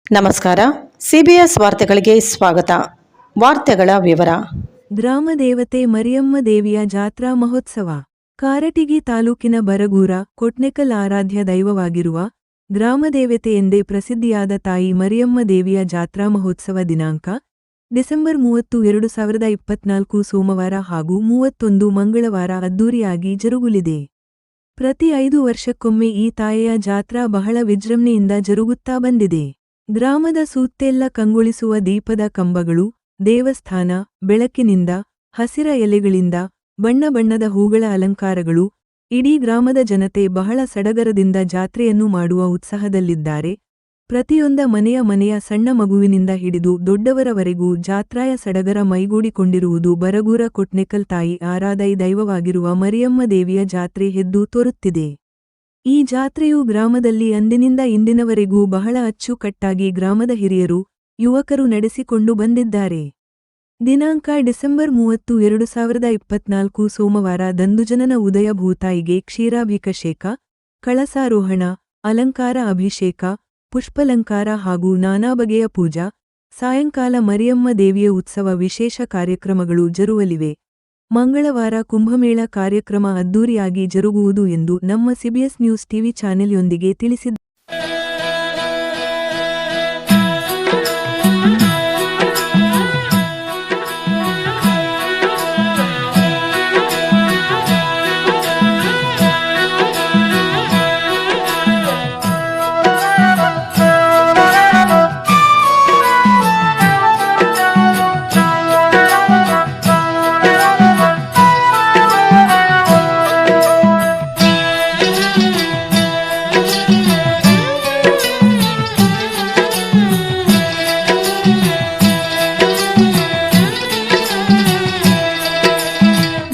ನಮಸ್ಕಾರ. ಸಿಬಿಎಸ್ ವಾರ್ತೆಗಳಿಗೆ ಸ್ವಾಗತ. ವಾರ್ತೆಗಳ ವಿವರ. ಗ್ರಾಮದೇವತೆ ಮರಿಯಮ್ಮ ದೇವಿಯ ಜಾತ್ರಾ ಮಹೋತ್ಸವ. ಕಾರಟಗಿ ತಾಲೂಕಿನ ಬರಗೂರ ಕೊಟ್ನೆಕಲ್ ಆರಾಧ್ಯ ದೈವವಾಗಿರುವ ಗ್ರಾಮದೇವತೆ ಎಂದೇ ಪ್ರಸಿದ್ಧಿಯಾದ ತಾಯಿ ಮರಿಯಮ್ಮ ದೇವಿಯ ಜಾತ್ರಾ ಮಹೋತ್ಸವ ದಿನಾಂಕ ಡಿಸೆಂಬರ್ 30, 2024 ಸೋಮವಾರ ಹಾಗೂ 31 ಮಂಗಳವಾರ ಅದ್ದೂರಿಯಾಗಿ ಜರುಗಲಿದೆ. ಪ್ರತಿ 5 ವರ್ಷಕ್ಕೊಮ್ಮೆ ಈ ತಾಯಿಯ ಜಾತ್ರಾ ಬಹಳ ವಿಜೃಂಭಣೆಯಿಂದ ಜರುಗುತ್ತಾ ಬಂದಿದೆ. ಗ್ರಾಮದ ಸುತ್ತೆಲ್ಲ ಕಂಗೊಳಿಸುವ ದೀಪದ ಕಂಬಗಳು, ದೇವಸ್ಥಾನ, ಬೆಳಕಿನಿಂದ, ಹಸಿರ ಎಲೆಗಳಿಂದ, ಬಣ್ಣ ಬಣ್ಣದ ಹೂಗಳ ಅಲಂಕಾರಗಳು, ಇಡೀ ಗ್ರಾಮದ ಜನತೆ ಬಹಳ ಸಡಗರದಿಂದ ಜಾತ್ರೆಯನ್ನು ಮಾಡುವ ಉತ್ಸಾಹದಲ್ಲಿದ್ದಾರೆ. ಪ್ರತಿಯೊಂದ ಮನೆಯ ಸಣ್ಣ ಮಗುವಿನಿಂದ ಹಿಡಿದು ದೊಡ್ಡವರವರೆಗೂ ಜಾತ್ರಾಯ ಸಡಗರ ಮೈಗೂಡಿಕೊಂಡಿರುವುದು ಬರಗೂರ ಕೊಟ್ನೆಕಲ್ ತಾಯಿ ಆರಾಧೈ ದೈವವಾಗಿರುವ ಮರಿಯಮ್ಮ ದೇವಿಯ ಜಾತ್ರೆ ಎದ್ದು ತೋರುತ್ತಿದೆ. ಈ ಜಾತ್ರೆಯು ಗ್ರಾಮದಲ್ಲಿ ಅಂದಿನಿಂದ ಇಂದಿನವರೆಗೂ ಬಹಳ ಅಚ್ಚುಕಟ್ಟಾಗಿ ಗ್ರಾಮದ ಹಿರಿಯರು, ಯುವಕರು ನಡೆಸಿಕೊಂಡು ಬಂದಿದ್ದಾರೆ. ದಿನಾಂಕ ಡಿಸೆಂಬರ್ 30, 2024 ಸೋಮವಾರ ದಂದುಜನನ ಉದಯ ಭೂತಾಯಿಗೆ ಕ್ಷೀರಾಭಿಷೇಕ, ಕಳಸಾರೋಹಣ, ಅಲಂಕಾರ ಅಭಿಷೇಕ, ಪುಷ್ಪಲಂಕಾರ ಹಾಗೂ ನಾನಾ ಬಗೆಯ ಪೂಜಾ, ಸಾಯಂಕಾಲ ಮರಿಯಮ್ಮ ದೇವಿಯ ಉತ್ಸವ ವಿಶೇಷ ಕಾರ್ಯಕ್ರಮಗಳು ಜರುಗಲಿವೆ. ಮಂಗಳವಾರ ಕುಂಭಮೇಳ ಕಾರ್ಯಕ್ರಮ ಅದ್ದೂರಿಯಾಗಿ ಜರುಗುವುದು ಎಂದು ನಮ್ಮ ಸಿಬಿಎಸ್ ನ್ಯೂಸ್ ಟಿವಿ ಚಾನೆಲ್ಯೊಂದಿಗೆ ತಿಳಿಸಿದ್ದಾರೆ.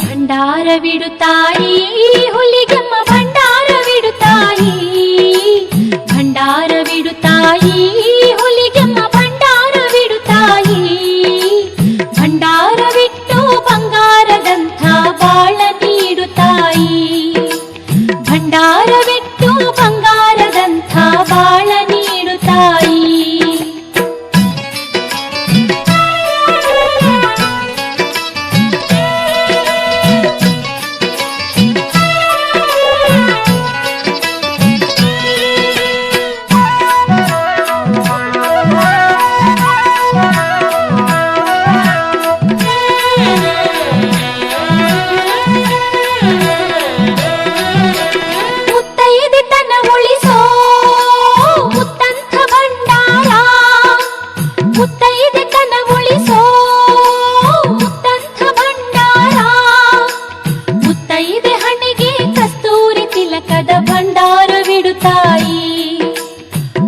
ಭಂಡಾರವಿಡುತ್ತಾಯಿ ಹುಲಿಗೆಮ್ಮ ಭಂಡಾರವಿಡುತ್ತಾಯಿ, ಭಂಡಾರವಿಡುತ್ತಾಯಿ ಹುಲಿಗೆಮ್ಮ ಭಂಡಾರವಿಡುತ್ತಾಯಿ, ಭಂಡಾರವಿಟ್ಟು ಬಂಗಾರದಂಥ ಬಾಳ ನೀಡುತ್ತಾಯಿ, ಭಂಡಾರವಿಟ್ಟು ಬಂಗಾರದಂಥ ಬಾಳ ನೀಡುತ್ತಾಯಿ.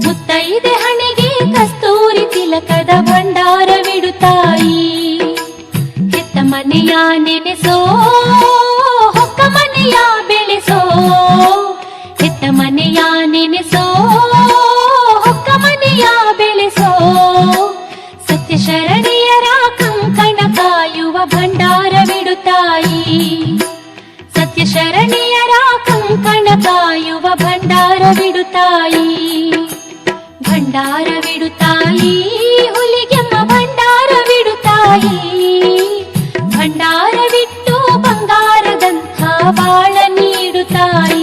ಮುತ್ತೈದೆ ಹಣೆಗೆ ಕಸ್ತೂರಿ ತಿಲಕದ ಭಂಡಾರವಿಡುತ್ತಾಯಿ, ಹೆತ್ತ ಮನೆಯ ನೆನೆಸೋ ಹೊಕ್ಕ ಮನೆಯ ಬೆಳೆಸೋ, ಹೆತ್ತ ಮನೆಯ ನೆನೆಸೋ ಹೊಕ್ಕ ಮನೆಯ ಬೆಳೆಸೋ, ಸತ್ಯ ಶರಣೆಯರ ಕಂಕಣ ಕಾಯುವ ಭಂಡಾರವಿಡುತ್ತಾಯಿ, ಸತ್ಯ ಶರಣೆಯರ ಕಂಕಣ ಕಾಯುವ ಭಂಡಾರವಿಡುತ್ತಾಯಿ, ಭಂಡಾರವಿಡುತ್ತಾಯಿ ಹುಲಿಗೆಮ್ಮ ಭಂಡಾರವಿಡುತ್ತಾಯಿ, ಭಂಡಾರವಿಟ್ಟು ಬಂಗಾರದಂಥ ಬಾಳ ನೀಡುತ್ತಾಯಿ.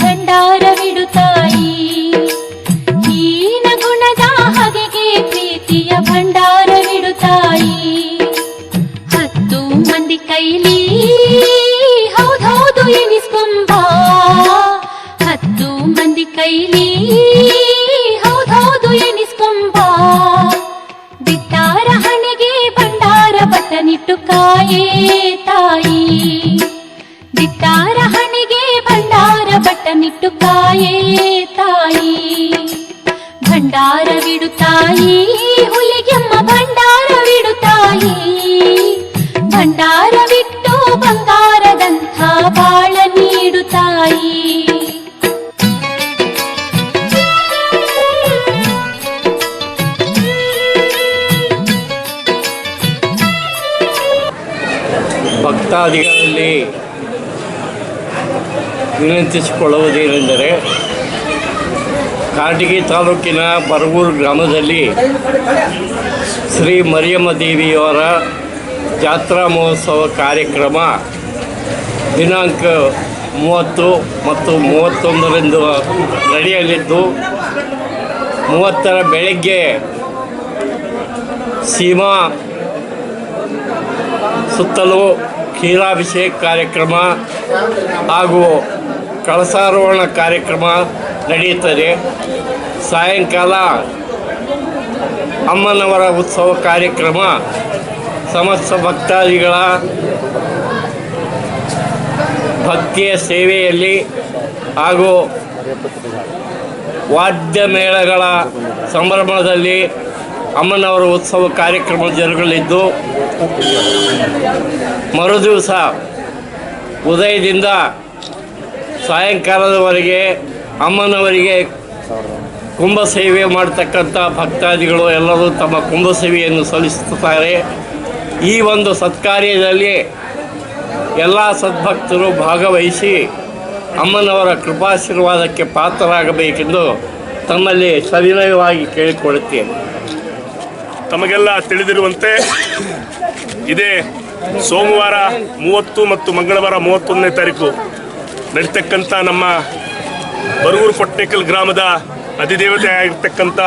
ಭಂಡಾರವಿಡುತ್ತಾಯಿ, ಹೀನ ಗುಣದ ಹಗೆಗೆ ಪ್ರೀತಿಯ ಭಂಡಾರವಿಡುತ್ತಾಯಿ, 10 ಮಂದಿ ಕೈಲಿ ಹೌದೌದು ಎನಿಸ್ಕೊಂಬ, 10 ಮಂದಿ ಕೈಲಿ ಕಾಯೇ ತಾಯಿ. ದಿಟ್ಟಾರ ಹಣಿಗೆ ಭಂಡಾರ ಬಟ್ಟನಿಟ್ಟು ಕಾಯೇ ತಾಯಿ. ಭಂಡಾರವಿಡು ತಾಯಿ ಹುಲಿಗೆಮ್ಮ ಭಂಡಾರವಿಡು ತಾಯಿ. ಭಂಡಾರವಿಟ್ಟು ಬಂಗಾರದಂಥ ಬಾಳ ನೀಡು ತಾಯಿ. ಭಕ್ತಾದಿಗಳಲ್ಲಿ ವಿನಂತಿಸಿಕೊಳ್ಳುವುದೇನೆಂದರೆ, ಕಾರಟಗಿ ತಾಲೂಕಿನ ಬರಗೂರು ಗ್ರಾಮದಲ್ಲಿ ಶ್ರೀ ಮರಿಯಮ್ಮ ದೇವಿಯವರ ಜಾತ್ರಾ ಮಹೋತ್ಸವ ಕಾರ್ಯಕ್ರಮ ದಿನಾಂಕ 30 ಮತ್ತು 31ರಂದು ನಡೆಯಲಿದ್ದು, 30ರ ಬೆಳಗ್ಗೆ ಸೀಮಾ ಸುತ್ತಲೂ ಕ್ಷೀರಾಭಿಷೇಕ ಕಾರ್ಯಕ್ರಮ ಹಾಗೂ ಕಳಸಾರೋಹಣ ಕಾರ್ಯಕ್ರಮ ನಡೆಯುತ್ತದೆ. ಸಾಯಂಕಾಲ ಅಮ್ಮನವರ ಉತ್ಸವ ಕಾರ್ಯಕ್ರಮ ಸಮಸ್ತ ಭಕ್ತಾದಿಗಳ ಭಕ್ತಿಯ ಸೇವೆಯಲ್ಲಿ ಹಾಗೂ ವಾದ್ಯ ಮೇಳಗಳ ಸಂಭ್ರಮದಲ್ಲಿ ಅಮ್ಮನವರ ಉತ್ಸವ ಕಾರ್ಯಕ್ರಮ ಜರುಗಲಿದ್ದು, ಮರುದಿವಸ ಉದಯದಿಂದ ಸಾಯಂಕಾಲದವರೆಗೆ ಅಮ್ಮನವರಿಗೆ ಕುಂಭ ಸೇವೆ ಮಾಡತಕ್ಕಂಥ ಭಕ್ತಾದಿಗಳು ಎಲ್ಲರೂ ತಮ್ಮ ಕುಂಭ ಸೇವೆಯನ್ನು ಸಲ್ಲಿಸುತ್ತಾರೆ. ಈ ಒಂದು ಸತ್ಕಾರ್ಯದಲ್ಲಿ ಎಲ್ಲ ಸದ್ಭಕ್ತರು ಭಾಗವಹಿಸಿ ಅಮ್ಮನವರ ಕೃಪಾಶೀರ್ವಾದಕ್ಕೆ ಪಾತ್ರರಾಗಬೇಕೆಂದು ತಮ್ಮಲ್ಲಿ ಸವಿನಯವಾಗಿ ಕೇಳಿಕೊಳ್ಳುತ್ತೇನೆ. ತಮಗೆಲ್ಲ ತಿಳಿದಿರುವಂತೆ ಇದೇ ಸೋಮವಾರ 30 ಮತ್ತು ಮಂಗಳವಾರ 31ನೇ ತಾರೀಕು ನಡೀತಕ್ಕಂಥ ನಮ್ಮ ಬರಗೂರು ಕೊಟ್ನೇಕಲ್ ಗ್ರಾಮದ ಅಧಿದೇವತೆ ಆಗಿರ್ತಕ್ಕಂಥ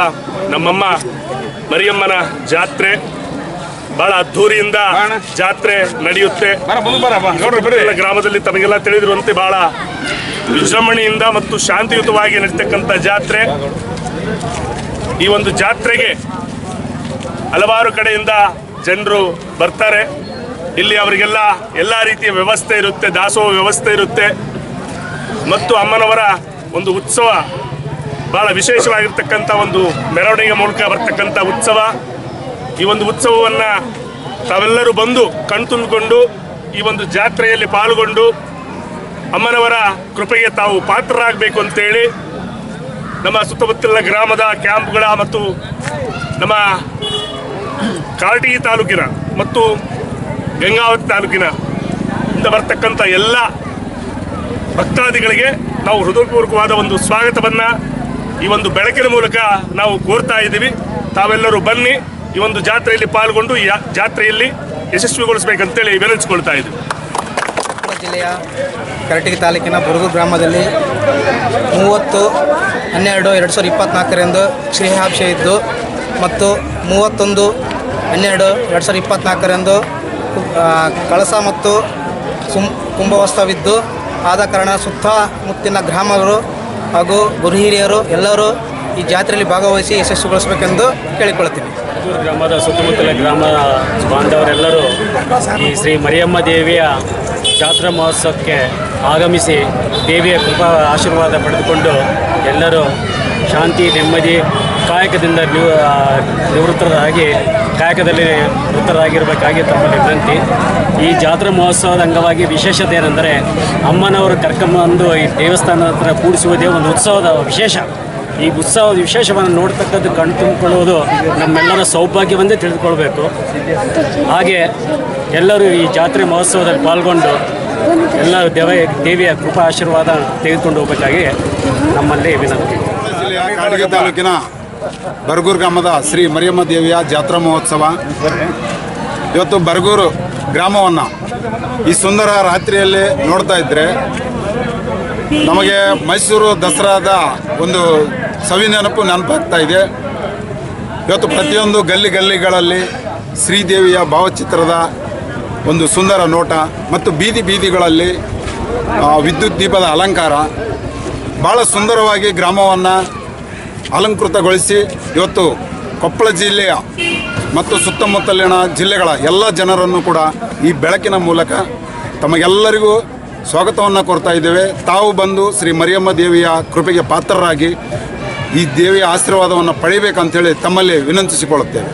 ನಮ್ಮಮ್ಮ ಮರಿಯಮ್ಮನ ಜಾತ್ರೆ ಬಹಳ ಅದ್ಧೂರಿಯಿಂದ ಜಾತ್ರೆ ನಡೆಯುತ್ತೆ. ಗ್ರಾಮದಲ್ಲಿ ತಮಗೆಲ್ಲ ತಿಳಿದಿರುವಂತೆ ಬಹಳ ವಿಜೃಂಭಣೆಯಿಂದ ಮತ್ತು ಶಾಂತಿಯುತವಾಗಿ ನಡೀತಕ್ಕಂಥ ಜಾತ್ರೆ. ಈ ಒಂದು ಜಾತ್ರೆಗೆ ಹಲವಾರು ಕಡೆಯಿಂದ ಜನರು ಬರ್ತಾರೆ. ಇಲ್ಲಿ ಅವರಿಗೆಲ್ಲ ಎಲ್ಲ ರೀತಿಯ ವ್ಯವಸ್ಥೆ ಇರುತ್ತೆ, ದಾಸೋಹ ವ್ಯವಸ್ಥೆ ಇರುತ್ತೆ ಮತ್ತು ಅಮ್ಮನವರ ಒಂದು ಉತ್ಸವ ಭಾಳ ವಿಶೇಷವಾಗಿರ್ತಕ್ಕಂಥ ಒಂದು ಮೆರವಣಿಗೆ ಮೂಲಕ ಬರ್ತಕ್ಕಂಥ ಉತ್ಸವ. ಈ ಒಂದು ಉತ್ಸವವನ್ನು ತಾವೆಲ್ಲರೂ ಬಂದು ಕಣ್ತುಂಬಿಕೊಂಡು ಈ ಒಂದು ಜಾತ್ರೆಯಲ್ಲಿ ಪಾಲ್ಗೊಂಡು ಅಮ್ಮನವರ ಕೃಪೆಗೆ ತಾವು ಪಾತ್ರರಾಗಬೇಕು ಅಂತೇಳಿ ನಮ್ಮ ಸುತ್ತಮುತ್ತಲಿನ ಗ್ರಾಮದ ಕ್ಯಾಂಪ್ಗಳ ಮತ್ತು ನಮ್ಮ ಕಾರಟಗಿ ತಾಲೂಕಿನ ಮತ್ತು ಗಂಗಾವತಿ ತಾಲೂಕಿನ ಇಂದ ಬರ್ತಕ್ಕಂಥ ಎಲ್ಲ ಭಕ್ತಾದಿಗಳಿಗೆ ನಾವು ಹೃದಯಪೂರ್ವಕವಾದ ಒಂದು ಸ್ವಾಗತವನ್ನು ಈ ಒಂದು ಬೆಳಕಿನ ಮೂಲಕ ನಾವು ಕೋರ್ತಾ ಇದ್ದೀವಿ. ತಾವೆಲ್ಲರೂ ಬನ್ನಿ, ಈ ಒಂದು ಜಾತ್ರೆಯಲ್ಲಿ ಪಾಲ್ಗೊಂಡು ಈ ಜಾತ್ರೆಯಲ್ಲಿ ಯಶಸ್ವಿಗೊಳಿಸಬೇಕಂತೇಳಿ ವಿನಂತಿಸಿಕೊಳ್ತಾ ಇದ್ದೀವಿ. ಜಿಲ್ಲೆಯ ಕಾರಟಗಿ ತಾಲೂಕಿನ ಬರಗೂರು ಗ್ರಾಮದಲ್ಲಿ 30/12/2024ರಂದು ಶ್ರೀಹಾಭಿಷೇಕ ಇದ್ದು ಮತ್ತು 31/12/2024ರಂದು ಕಳಸ ಮತ್ತು ಕುಂಭೋತ್ಸವವಿದ್ದು, ಆದ ಕಾರಣ ಸುತ್ತಮುತ್ತಿನ ಗ್ರಾಮಗಳು ಹಾಗೂ ಗುರು ಹಿರಿಯರು ಎಲ್ಲರೂ ಈ ಜಾತ್ರೆಯಲ್ಲಿ ಭಾಗವಹಿಸಿ ಯಶಸ್ವಿಗೊಳಿಸಬೇಕೆಂದು ಕೇಳಿಕೊಳ್ಳುತ್ತೀವಿ. ಗ್ರಾಮದ ಸುತ್ತಮುತ್ತಲ ಗ್ರಾಮ ಬಾಂಧವರೆಲ್ಲರೂ ಈ ಶ್ರೀ ಮರಿಯಮ್ಮ ದೇವಿಯ ಜಾತ್ರಾ ಮಹೋತ್ಸವಕ್ಕೆ ಆಗಮಿಸಿ ದೇವಿಯ ಕೃಪಾ ಆಶೀರ್ವಾದ ಪಡೆದುಕೊಂಡು ಎಲ್ಲರೂ ಶಾಂತಿ ನೆಮ್ಮದಿ ಕಾಯಕದಿಂದ ನಿವೃತ್ತರಾಗಿ ಕಾಯಕದಲ್ಲಿ ನಿವೃತ್ತರಾಗಿರಬೇಕಾಗಿ ತಮ್ಮಲ್ಲಿ ವಿನಂತಿ. ಈ ಜಾತ್ರಾ ಮಹೋತ್ಸವದ ಅಂಗವಾಗಿ ವಿಶೇಷತೆ ಏನೆಂದರೆ ಅಮ್ಮನವರು ಕರ್ಕೊಂಬಂದು ಈ ದೇವಸ್ಥಾನದ ಹತ್ರ ಕೂಡಿಸುವುದೇ ಒಂದು ಉತ್ಸವದ ವಿಶೇಷ. ಈ ಉತ್ಸವದ ವಿಶೇಷವನ್ನು ನೋಡ್ತಕ್ಕದ್ದು ಕಣ್ಣು ತುಂಬಿಕೊಳ್ಳುವುದು ನಮ್ಮೆಲ್ಲರ ಸೌಭಾಗ್ಯವೆಂದೇ ತಿಳಿದುಕೊಳ್ಬೇಕು. ಹಾಗೆ ಎಲ್ಲರೂ ಈ ಜಾತ್ರೆ ಮಹೋತ್ಸವದಲ್ಲಿ ಪಾಲ್ಗೊಂಡು ಎಲ್ಲ ದೇವಿಯ ಕೃಪಾ ಆಶೀರ್ವಾದ ತೆಗೆದುಕೊಂಡು ಹೋಗಬೇಕಾಗಿ ನಮ್ಮಲ್ಲಿ ವಿನಂತಿ. ಜಿಲ್ಲೆಯ ಕಾರಟಗಿ ತಾಲೂಕಿನ ಬರಗೂರು ಗ್ರಾಮದ ಶ್ರೀ ಮರಿಯಮ್ಮ ದೇವಿಯ ಜಾತ್ರಾ ಮಹೋತ್ಸವ ಇವತ್ತು ಬರಗೂರು ಗ್ರಾಮವನ್ನು ಈ ಸುಂದರ ರಾತ್ರಿಯಲ್ಲಿ ನೋಡ್ತಾ ಇದ್ದರೆ ನಮಗೆ ಮೈಸೂರು ದಸರಾದ ಒಂದು ನೆನಪಾಗ್ತಾ ಇದೆ. ಇವತ್ತು ಪ್ರತಿಯೊಂದು ಗಲ್ಲಿಗಳಲ್ಲಿ ಶ್ರೀದೇವಿಯ ಭಾವಚಿತ್ರದ ಒಂದು ಸುಂದರ ನೋಟ ಮತ್ತು ಬೀದಿಗಳಲ್ಲಿ ವಿದ್ಯುತ್ ದೀಪದ ಅಲಂಕಾರ ಭಾಳ ಸುಂದರವಾಗಿ ಗ್ರಾಮವನ್ನು ಅಲಂಕೃತಗೊಳಿಸಿ ಇವತ್ತು ಕೊಪ್ಪಳ ಜಿಲ್ಲೆಯ ಮತ್ತು ಸುತ್ತಮುತ್ತಲಿನ ಜಿಲ್ಲೆಗಳ ಎಲ್ಲ ಜನರನ್ನು ಕೂಡ ಈ ಬೆಳಕಿನ ಮೂಲಕ ತಮಗೆಲ್ಲರಿಗೂ ಸ್ವಾಗತವನ್ನು ಕೋರ್ತಾ ಇದ್ದೇವೆ. ತಾವು ಬಂದು ಶ್ರೀ ಮರಿಯಮ್ಮ ದೇವಿಯ ಕೃಪೆಗೆ ಪಾತ್ರರಾಗಿ ಈ ದೇವಿಯ ಆಶೀರ್ವಾದವನ್ನು ಪಡೆಯಬೇಕಂತೇಳಿ ತಮ್ಮಲ್ಲಿ ವಿನಂತಿಸಿಕೊಳ್ಳುತ್ತೇವೆ.